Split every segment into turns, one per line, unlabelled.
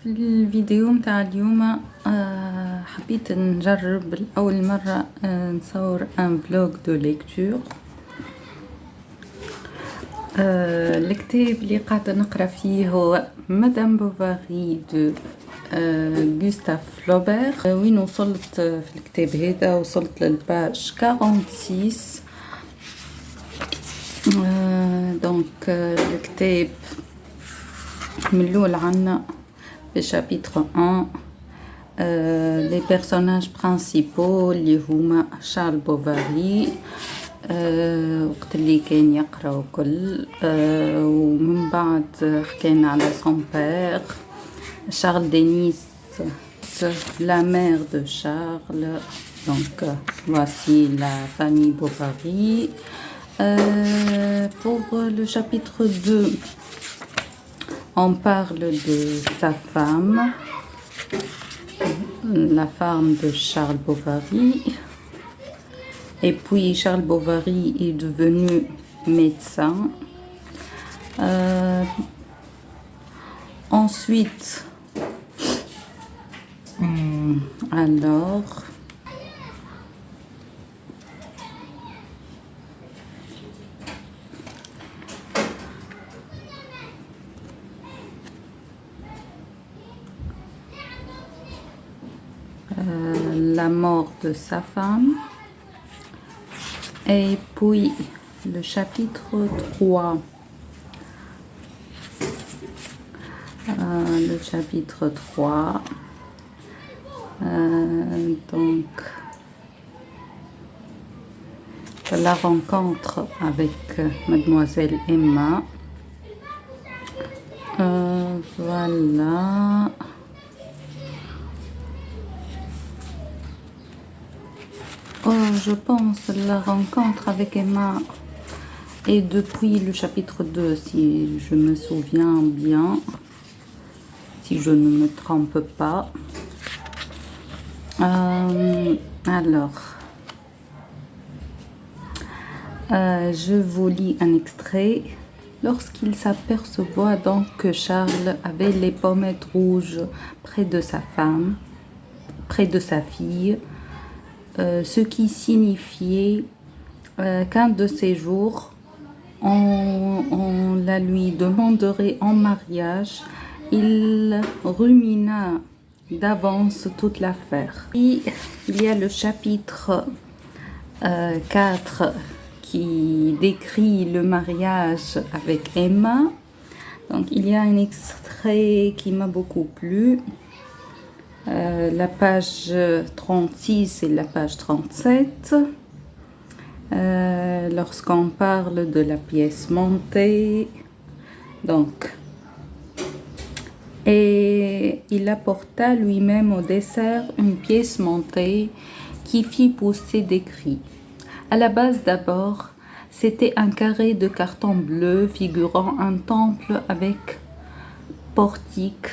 في الفيديو متاع اليوم حبيت نجرب لأول مرة نصور ان فلوج دو ليكتور. الكتاب اللي قاعدة نقرا فيه هو مدام بوفاري دو غوستاف فلوبير. وين وصلت في الكتاب هذا؟ وصلت للباج 46. دونك الكتاب ملول عنا في شابيتر 1 لي بيرسوناج برينسيبو اللي هما شارل بوفاري وقت اللي كان يقرا وكل، ومن بعد حكينا على سون بير شارل دينيس la mère de Charles. Donc voici la famille Bovary. Pour le chapitre 2, on parle de sa femme, la femme de Charles Bovary. Et puis Charles Bovary est devenu médecin. Ensuite, alors, la mort de sa femme. Et puis le chapitre 3. Le chapitre 3. Donc la rencontre avec mademoiselle Emma. Voilà. Je pense la rencontre avec Emma est depuis le chapitre 2, si je me souviens bien, si je ne me trompe pas. Alors, je vous lis un extrait. Lorsqu'il s'aperçoit donc que Charles avait les pommettes rouges près de sa femme, près de sa fille, ce qui signifiait qu'un de ces jours, on la lui demanderait en mariage. Il rumina d'avance toute l'affaire. Puis il y a le chapitre 4 qui décrit le mariage avec Emma. Donc il y a un extrait qui m'a beaucoup plu. La page 36 et la page 37. Lorsqu'on parle de la pièce montée. Donc, et il apporta lui-même au dessert une pièce montée qui fit pousser des cris. À la base d'abord, c'était un carré de carton bleu figurant un temple avec portique,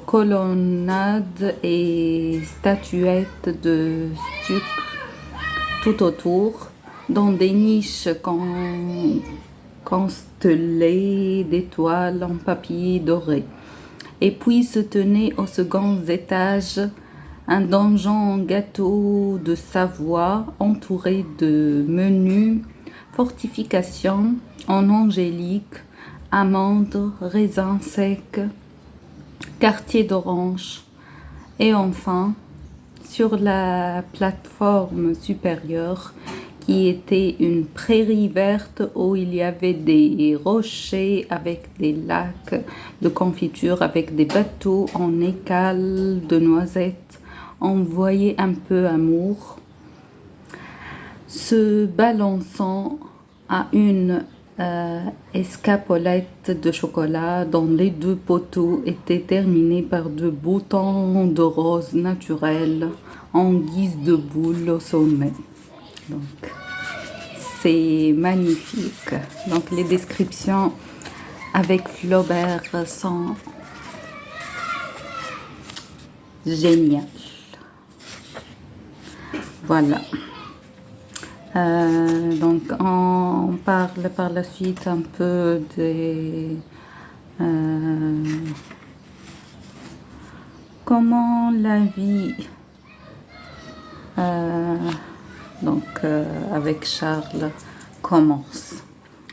colonnade et statuettes de stuc tout autour, dans des niches constellées d'étoiles en papier doré. Et puis se tenait au second étage un donjon en gâteau de Savoie entouré de menus fortifications en angélique, amandes, raisins secs, quartier d'orange. Et enfin, sur la plateforme supérieure, qui était une prairie verte où il y avait des rochers avec des lacs de confiture, avec des bateaux en écale de noisettes, on voyait un peu amour, se balançant à une escapolette de chocolat dont les deux poteaux étaient terminés par de boutons de rose naturels en guise de boule au sommet. Donc, c'est magnifique. Donc, les descriptions avec Flaubert sont géniales. Voilà. Donc on parle par la suite un peu des comment la vie, avec Charles, commence.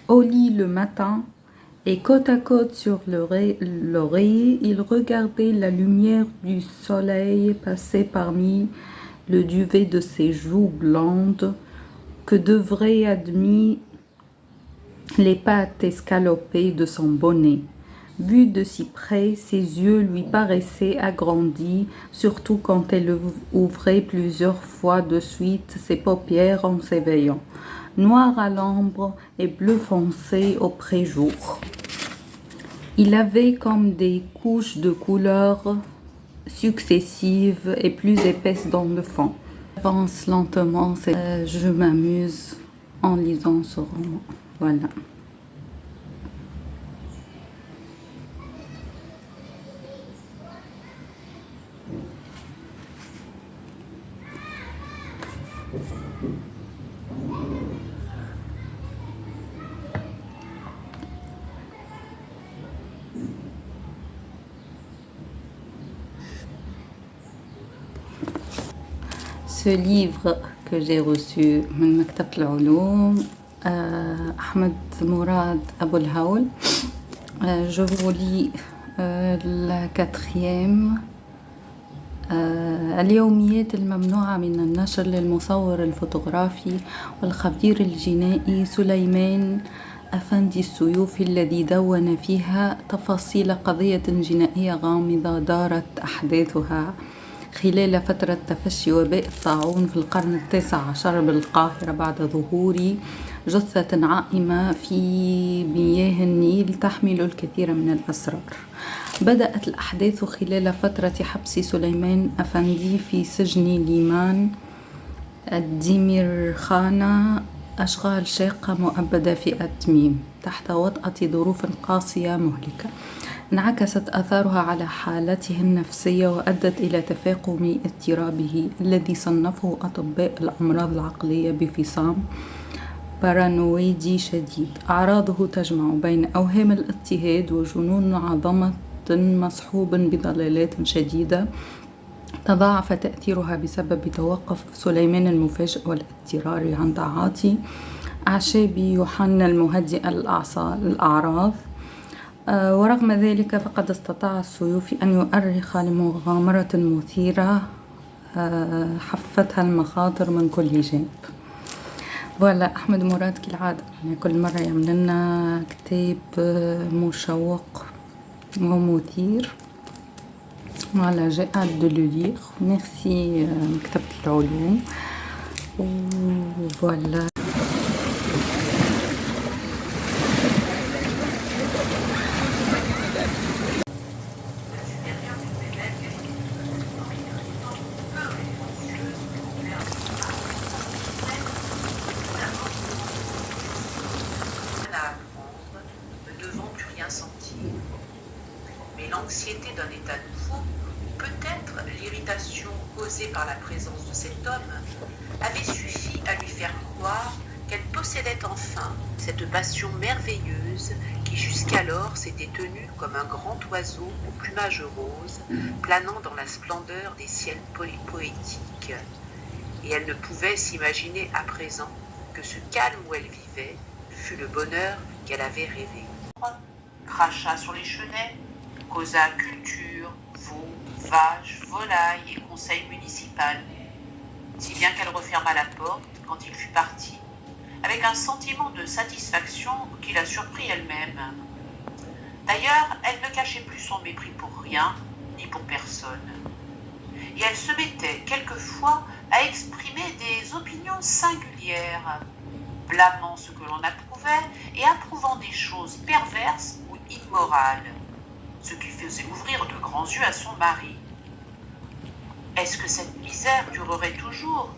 Au lit le matin, et côte à côte sur l'oreiller, il regardait la lumière du soleil passer parmi le duvet de ses joues blondes que devraient admis les pattes escalopées de son bonnet. Vu de si près, ses yeux lui paraissaient agrandis, surtout quand elle ouvrait plusieurs fois de suite ses paupières en s'éveillant, noir à l'ombre et bleu foncé au pré-jour. Il avait comme des couches de couleurs successives et plus épaisses dans le fond. J'avance lentement, je m'amuse en lisant ce roman. Voilà. Ce livre que j'ai reçu من مكتبة العلوم Ahmed Mourad Aboul Haoul. Je vous lis la quatrième. اليوميات الممنوعة من النشر للمصور الفوتوغرافي والخبير الجنائي سليمان أفندي السيوفي الذي دون فيها تفاصيل قضية جنائية غامضة دارت أحداثها خلال فترة تفشي وباء الطاعون في القرن التاسع عشر بالقاهرة بعد ظهور جثة عائمة في مياه النيل تحمل الكثير من الأسرار. بدأت الأحداث خلال فترة حبس سليمان أفندي في سجن ليمان الديميرخانة أشغال شاقة مؤبدة في أتميم تحت وطأة ظروف قاسية مهلكة انعكست آثارها على حالته النفسية وأدت إلى تفاقم اضطرابه الذي صنفه أطباء الأمراض العقلية بفصام بارانويدي شديد. أعراضه تجمع بين أوهام الاضطهاد وجنون عظمة مصحوب بضلالات شديدة تضاعف تأثيرها بسبب توقف سليمان المفاجئ والاضطراري عن تعاطي أعشاب يوحنا المهدئ الأعراض. ورغم ذلك فقد استطاع السيوفي أن يؤرخ لمغامرة مثيرة حفتها المخاطر من كل جانب. فوالا أحمد مراد كالعادة يعني كل مرة يعمل لنا كتاب مشوق ومثير. Voilà, j'ai hâte de le lire. Merci مكتبة العلوم. Voilà.
Mais l'anxiété d'un état nouveau, ou peut-être l'irritation causée par la présence de cet homme, avait suffi à lui faire croire qu'elle possédait enfin cette passion merveilleuse qui jusqu'alors s'était tenue comme un grand oiseau au plumage rose, planant dans la splendeur des ciels poétiques. Et elle ne pouvait s'imaginer à présent que ce calme où elle vivait fut le bonheur qu'elle avait rêvé. Cracha sur les chenets, causa culture, veaux, vaches, volailles et conseil municipal, si bien qu'elle referma la porte quand il fut parti, avec un sentiment de satisfaction qui la surprit elle-même. D'ailleurs, elle ne cachait plus son mépris pour rien, ni pour personne. Et elle se mettait quelquefois à exprimer des opinions singulières, blâmant ce que l'on approuvait et approuvant des choses perverses ou immorales, ce qui faisait ouvrir de grands yeux à son mari. Est-ce que cette misère durerait toujours?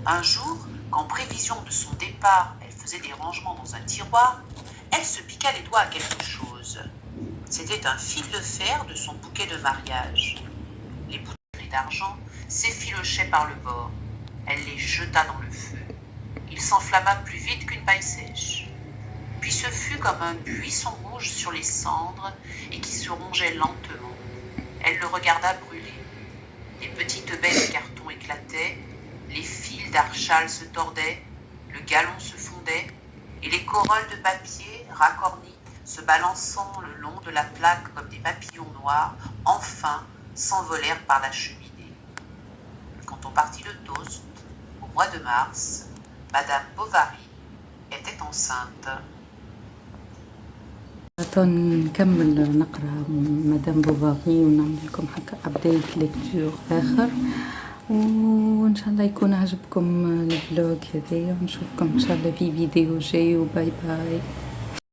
Un jour, qu'en prévision de son départ, elle faisait des rangements dans un tiroir, elle se piqua les doigts à quelque chose. C'était un fil de fer de son bouquet de mariage. Les bouteilles d'argent s'effilochaient par le bord. Elle les jeta dans le feu. Il s'enflamma plus vite qu'une paille sèche. Puis ce fut comme un buisson rouge sur les cendres et qui se rongeait lentement. Elle le regarda brûler. Les petites baies de carton éclataient, les fils d'archal se tordaient, le galon se fondait, et les corolles de papier, racornies, se balançant le long de la plaque comme des papillons noirs, enfin s'envolèrent par la cheminée. Quand on partit le toast, au mois de mars, Madame Bovary était enceinte.
نكمل نقرا مدام بوفاري ونعمل لكم هكا ابديت ليكتور اخر، وان شاء الله يكون عجبكم الفلوج هذايا، ونشوفكم ان شاء الله في فيديو جاي، وباي باي.